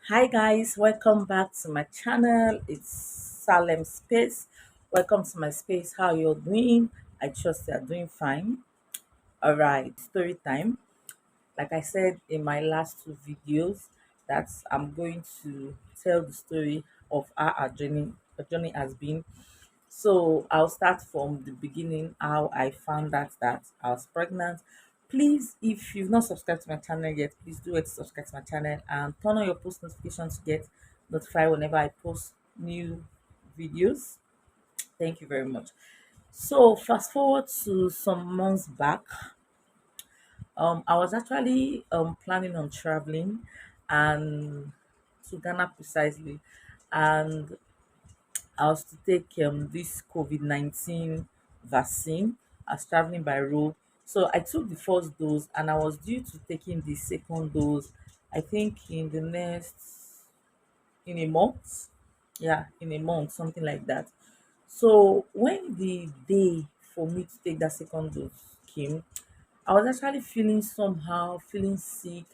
Hi guys, welcome back to my channel. It's Salem Space. Welcome to my space. How you're doing? I trust you're doing fine. All right, story time. Like I said in my last two videos, that I'm going to tell the story of how our journey has been. So I'll start from the beginning how I found out that I was pregnant. Please, if you've not subscribed to my channel yet, please do it to subscribe to my channel and turn on your post notifications to get notified whenever I post new videos. Thank you very much. So fast forward to some months back, I was actually planning on traveling and to Ghana precisely, and I was to take this COVID-19 vaccine. I was traveling by road. So I took the first dose and I was due to taking the second dose, I think in a month. Yeah, in a month, something like that. So when the day for me to take that second dose came, I was actually feeling somehow, feeling sick,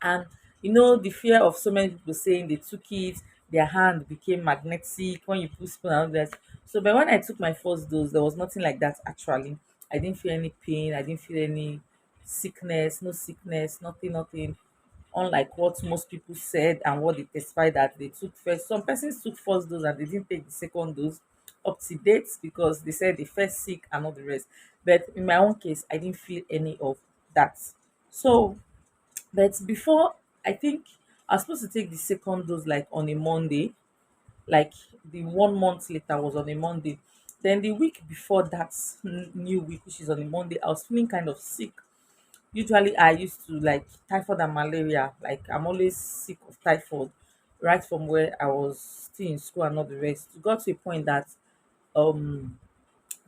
and the fear of so many people saying they took it, their hand became magnetic when you put spoon and all that. So but when I took my first dose, there was nothing like that actually. I didn't feel any pain, I didn't feel any sickness, no sickness, nothing. Unlike what most people said and what they testified that they took first. Some persons took first dose and they didn't take the second dose up to date because they said they first sick and all the rest. But in my own case, I didn't feel any of that. So but before, I think I was supposed to take the second dose like on a Monday, like the 1 month later was on a Monday. Then the week before that new week, which is on a Monday, I was feeling kind of sick. Usually, I used to like typhoid and malaria. Like I'm always sick of typhoid, right from where I was still in school and all the rest. It got to a point that um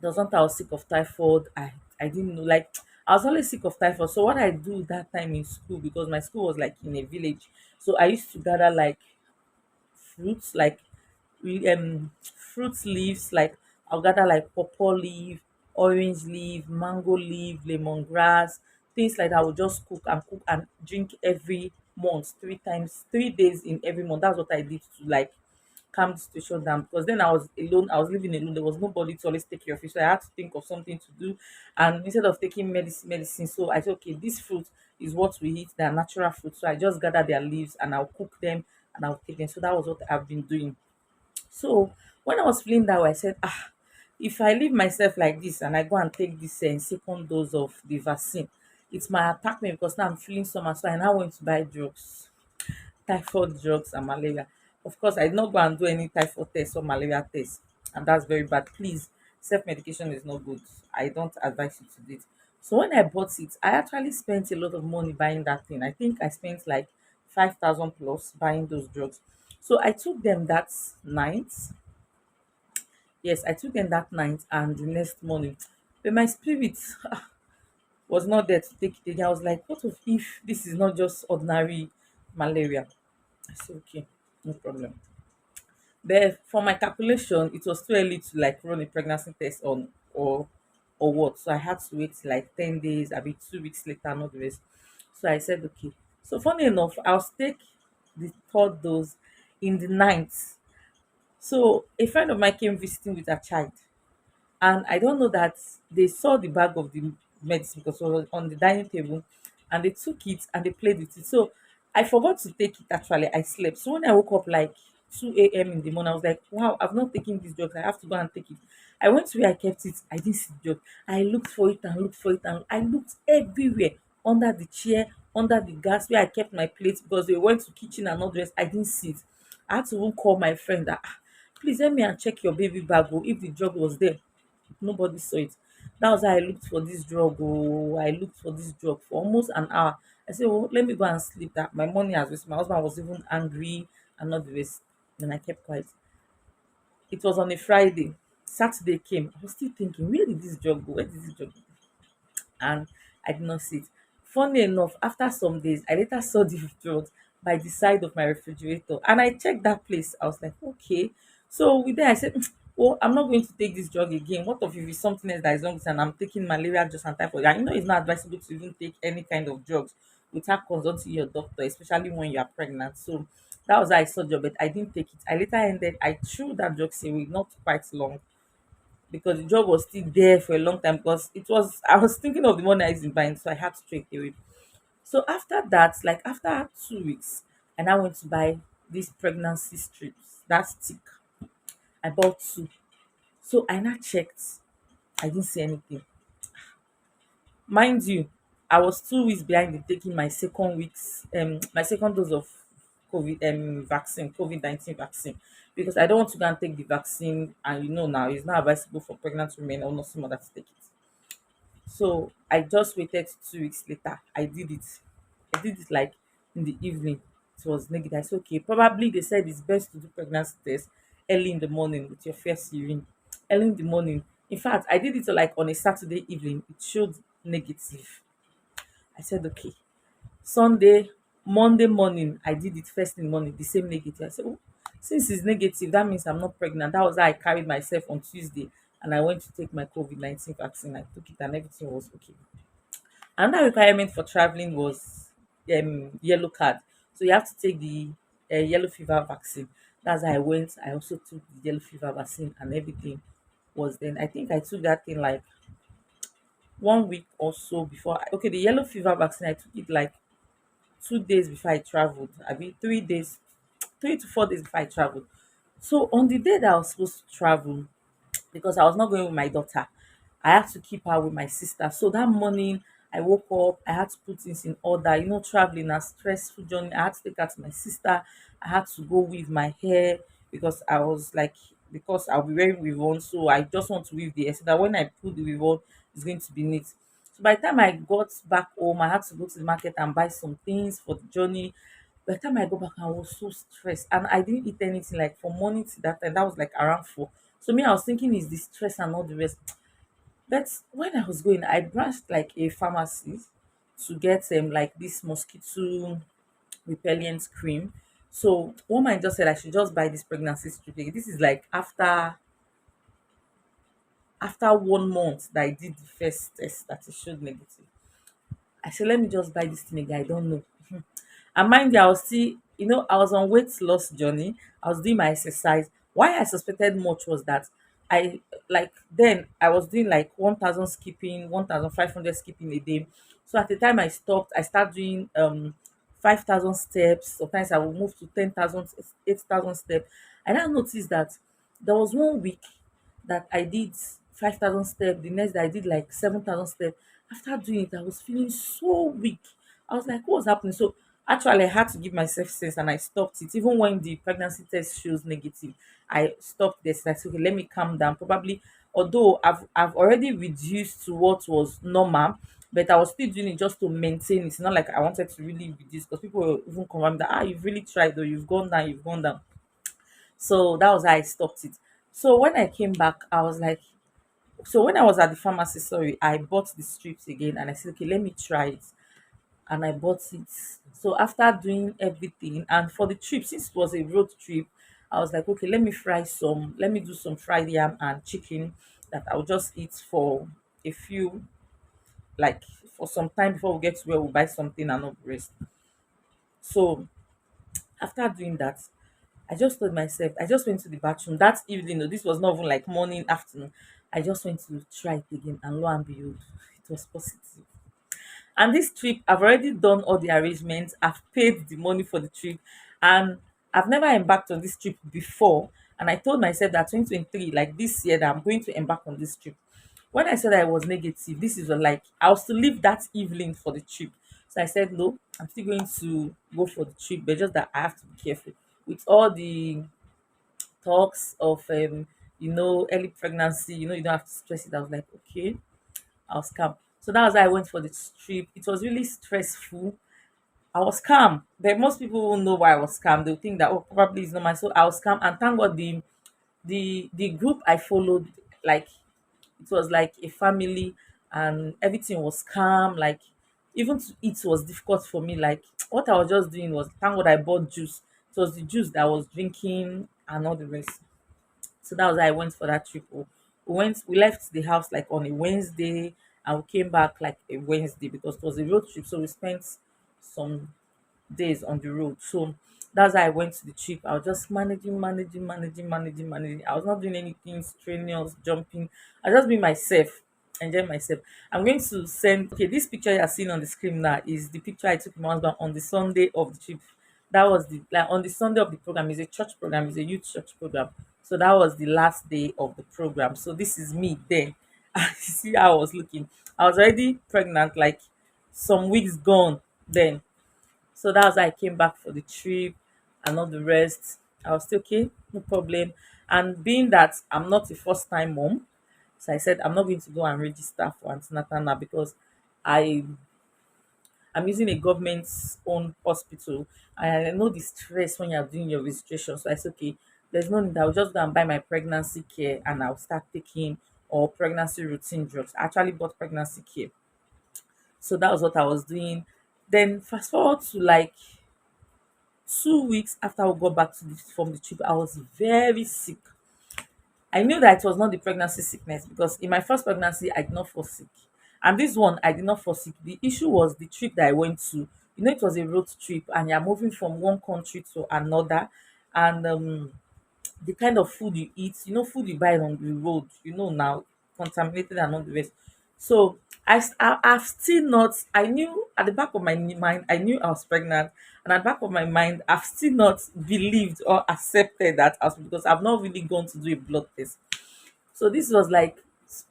there was not I was sick of typhoid. I didn't know, like I was always sick of typhoid. So what I do that time in school, because my school was like in a village, so I used to gather like fruits, like fruit leaves, like I'll gather like pawpaw leaf, orange leaf, mango leaf, lemongrass, things like that. I will just cook and drink every month, 3 times, 3 days in every month. That's what I did to like calm the situation down, because then I was alone, I was living alone, there was nobody to always take care of you. So I had to think of something to do. And instead of taking medicine, so I said, okay, this fruit is what we eat, they're natural fruit. So I just gather their leaves and I'll cook them and I'll take them. So that was what I've been doing. So when I was feeling that way, I said, if I leave myself like this and I go and take this second dose of the vaccine, it might attack me because now I'm feeling so much. So I now went to buy drugs, typhoid drugs and malaria. Of course, I did not go and do any typhoid test or malaria test, and that's very bad. Please, self medication is not good. I don't advise you to do it. So when I bought it, I actually spent a lot of money buying that thing. I think I spent like 5,000 plus buying those drugs. So I took them that night. Yes, I took them that night and the next morning. But my spirit was not there to take it again. I was like, what if this is not just ordinary malaria? I said, okay, no problem. But for my calculation, it was too early to like run a pregnancy test on or what. So I had to wait like 10 days, I be 2 weeks later, not the rest. So I said, okay. So funny enough, I'll take the third dose in the night. So a friend of mine came visiting with a child, and I don't know that they saw the bag of the medicine because it was on the dining table, and they took it and they played with it. So I forgot to take it actually. I slept. So when I woke up like 2 a.m. in the morning, I was like, wow, I've not taken this drug. I have to go and take it. I went to where I kept it. I didn't see the drug. I looked for it and looked for it and I looked everywhere, under the chair, under the gas where I kept my plate, because they went to kitchen and all the rest. I didn't see it. I had to even call my friend that, please help me and check your baby bag, oh, if the drug was there. Nobody saw it. That was how I looked for this drug. Oh, I looked for this drug for almost an hour. I said, well, let me go and sleep. That my money has wasted. My husband was even angry and not the rest. Then I kept quiet. It was on a Friday. Saturday came. I was still thinking, where did this drug go? Where did this drug go? And I did not see it. Funny enough, after some days, I later saw the drugs by the side of my refrigerator, and I checked that place. I was like, okay. So with that, I said, well, I'm not going to take this drug again. What if it's something else that is wrong and I'm taking malaria just and typhoid? And it's not advisable to even take any kind of drugs without consulting your doctor, especially when you are pregnant. So That was how I saw the job, but I didn't take it. I later ended, I threw that job away, not quite long, because the job was still there for a long time, because it was, I was thinking of the money I was buying, so I had to throw it away. So after that, like after 2 weeks, I now went to buy these pregnancy strips. That's thick. I bought two. So I now checked. I didn't see anything. Mind you, I was 2 weeks behind in taking my second dose of COVID-19 vaccine, because I don't want to go and take the vaccine, and now it's not advisable for pregnant women or nursing mother to take it. So I just waited 2 weeks later. I did it. I did it like in the evening. It was negative. I said, okay, probably they said it's best to do pregnancy test early in the morning with your first urine. Early in the morning. In fact, I did it like on a Saturday evening. It showed negative. I said, okay. Sunday, Monday morning, I did it first in the morning, the same negative. I said, oh, since it's negative, that means I'm not pregnant. That was how I carried myself on Tuesday, and I went to take my COVID-19 vaccine. I took it and everything was okay. Another requirement for traveling was yellow card. So you have to take the yellow fever vaccine. That's how I went. I also took the yellow fever vaccine and everything was then. I think I took that thing like 1 week or so before. Okay, the yellow fever vaccine, I took it like 2 days before I traveled. I mean 3 days, 3 to 4 days before I traveled. So on the day that I was supposed to travel, because I was not going with my daughter, I had to keep her with my sister. So that morning, I woke up, I had to put things in order. Traveling a stressful journey. I had to take her to my sister. I had to go weave my hair, because I was like, because I'll be wearing weave on, so I just want to weave the hair so that when I put the weave on, it's going to be neat. So by the time I got back home, I had to go to the market and buy some things for the journey. By the time I go back, I was so stressed, and I didn't eat anything like from morning to that time. That was like around 4. So me, I was thinking is the stress and all the rest. But when I was going, I branched like a pharmacy to get like this mosquito repellent cream. So woman just said I should just buy this pregnancy strip. This is like after 1 month that I did the first test that it showed negative. I said, let me just buy this thing again. I don't know. And mind you, I was still, I was on weight loss journey. I was doing my exercise. Why I suspected much was that I like then I was doing like 1,000 skipping, 1,500 skipping a day. So at the time I stopped, I started doing 5,000 steps. Sometimes I will move to 10,000, 8,000 steps. I now noticed that there was 1 week that I did 5,000 steps. The next day I did like 7,000 steps. After doing it, I was feeling so weak. I was like, what was happening? So actually, I had to give myself sense and I stopped it. Even when the pregnancy test shows negative, I stopped this. I said, okay, let me calm down. Probably, although I've already reduced to what was normal, but I was still doing it just to maintain it. It's not like I wanted to really reduce, because people were even confirm that you've really tried, though, you've gone down, you've gone down. So that was how I stopped it. So when I came back, I was like, so when I was at the pharmacy, sorry, I bought the strips again and I said, okay, let me try it. And I bought it. So after doing everything, and for the trip, since it was a road trip, I was like, okay, let me do some fried yam and chicken that I'll just eat for a few, like for some time before we get to where we buy something and not the rest. So after doing that, I just told myself, I just went to the bathroom that evening. Though, this was not even like morning, afternoon. I just went to try it again, and lo and behold, it was positive. And this trip, I've already done all the arrangements, I've paid the money for the trip, and I've never embarked on this trip before. And I told myself that 2023, like this year, that I'm going to embark on this trip. When I said I was negative, this is like I was to leave that evening for the trip. So I said, no, I'm still going to go for the trip, but just that I have to be careful with all the talks of early pregnancy. You don't have to stress it. I was like, okay, I was calm. So that was how I went for the trip. It was really stressful. I was calm. But most people won't know why I was calm. They'll think that, oh, probably it's normal. So I was calm, and thank God the group I followed, like it was like a family, and everything was calm. Like even to eat was difficult for me. Like what I was just doing was, thank God I bought juice. It was the juice that I was drinking and all the rest. So that was how I went for that trip. We left the house like on a Wednesday, and we came back like a Wednesday, because it was a road trip. So we spent some days on the road. So That's why I went to the trip. I was just managing. I was not doing anything strenuous, jumping. I just be myself, enjoy myself. I'm going to send. Okay, this picture you're seeing on the screen now is the picture I took with my husband on the Sunday of the trip. That was the like on the Sunday of the program. Is a church program. It's a youth church program. So that was the last day of the program. So this is me then. You see how I was looking. I was already pregnant, like some weeks gone then. So that was why I came back for the trip and all the rest. I was still okay, no problem. And being that I'm not a first time mom, so I said I'm not going to go and register for antenatal now because I I'm using a government's own hospital. And I know the stress when you're doing your registration. So I said, okay, there's no need. I'll just go and buy my pregnancy care and I'll start taking or pregnancy routine drugs. I actually bought pregnancy care. So that was what I was doing. Then fast forward to like 2 weeks after we got back from the trip, I was very sick. I knew that it was not the pregnancy sickness because in my first pregnancy, I did not fall sick. And this one, I did not fall sick. The issue was the trip that I went to. It was a road trip and you're moving from one country to another. And the kind of food you eat, food you buy on the road, now, contaminated and all the rest. So I've still not, I knew at the back of my mind, I knew I was pregnant. And at the back of my mind, I've still not believed or accepted that as because I've not really gone to do a blood test. So this was like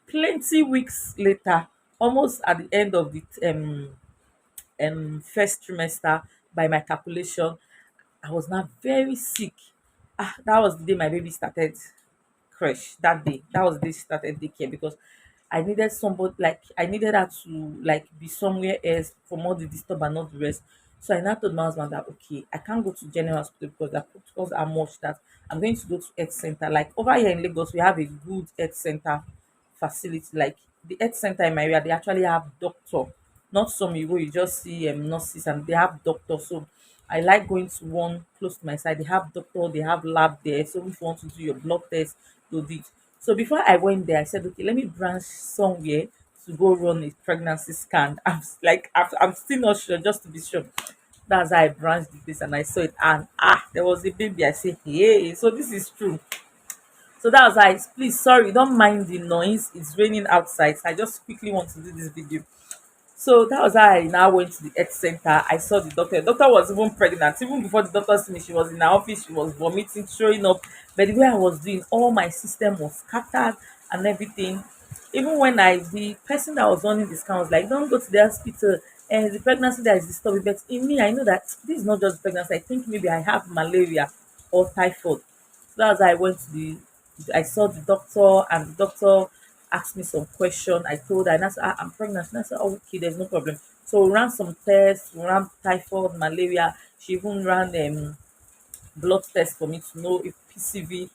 plenty weeks later, almost at the end of the first trimester by my calculation. I was now very sick. That was the day my baby started crash. That day, that was the day she started daycare because I needed somebody, like I needed her to like be somewhere else from all the disturb and all the rest. So I now told my husband that okay, I can't go to general hospital because the protocols are much that I'm going to go to health center. Like over here in Lagos, we have a good health center facility. Like the health center in my area, they actually have doctor, not some you go you just see nurses, and they have doctor. So I like going to one close to my side. They have doctor, they have lab there. So if you want to do your blood test, do it. So before I went there, I said, okay, let me branch somewhere to go run a pregnancy scan. I'm still not sure, just to be sure. That's how I branched the place and I saw it, and there was a baby. I said, hey, so this is true. So that was why, please, sorry, don't mind the noise. It's raining outside. So I just quickly want to do this video. So that was how I now went to the health center. I saw the doctor. The doctor was even pregnant. Even before the doctor see me, she was in her office. She was vomiting, throwing up. But the way I was doing, all my system was scattered and everything. Even when the person that was running the scan was like, don't go to the hospital. And the pregnancy that is disturbing. But in me, I know that this is not just pregnancy. I think maybe I have malaria or typhoid. So that's why I went to I saw the doctor, and the doctor asked me some question. I told her, and I said, I'm pregnant. And I said, oh, okay, there's no problem. So we ran some tests, we ran typhoid, malaria. She even ran blood test for me to know if PCV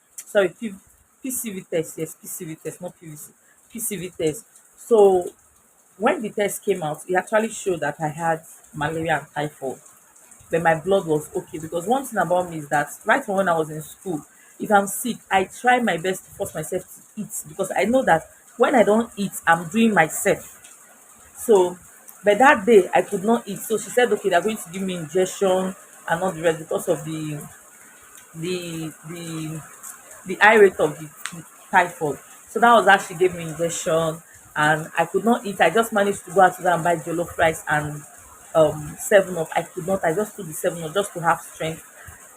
test, yes, PCV test, not PVC, PCV test. So when the test came out, it actually showed that I had malaria and typhoid, but my blood was okay. Because one thing about me is that right from when I was in school, if I'm sick, I try my best to force myself to eat because I know that when I don't eat, I'm doing myself. So, but that day I could not eat. So she said, okay, they're going to give me injection and all the rest because of the the the high rate of the typhoid. So that was how she gave me injection, and I could not eat. I just managed to go out to go and buy jollof rice and 7 up. I could not. I just took the 7 up just to have strength.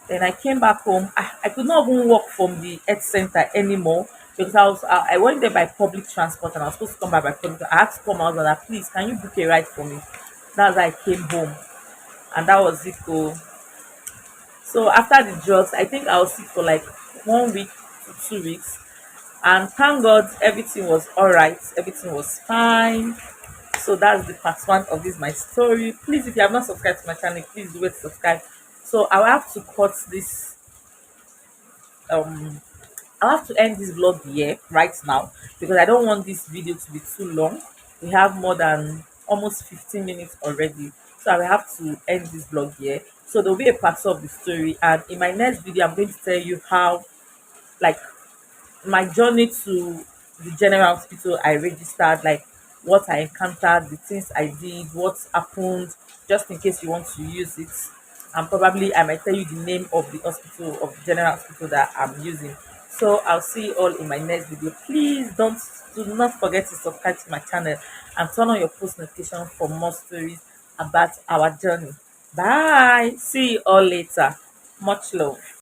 Then I came back home. I could not even walk from the health center anymore because I went there by public transport and I was supposed to come back by public. I had to come out and I, please, can you book a ride for me? That's why I came home, and that was it. So after the drugs, I think I was sick for like 1 week to 2 weeks, and thank God everything was all right. Everything was fine. So that's the part one of this my story. Please, if you have not subscribed to my channel, please do it, subscribe. So I will have to cut this um I'll have to end this vlog here right now because I don't want this video to be too long. We have more than almost 15 minutes already. So I will have to end this vlog here. So there'll be a part of the story, and in my next video I'm going to tell you how, like, my journey to the general hospital I registered, like what I encountered, the things I did, what happened, just in case you want to use it and probably I might tell you the name of the hospital, of the general hospital that I'm using. So I'll see you all in my next video. Please don't do not forget to subscribe to my channel and turn on your post notification for more stories about our journey. Bye. See you all later. Much love.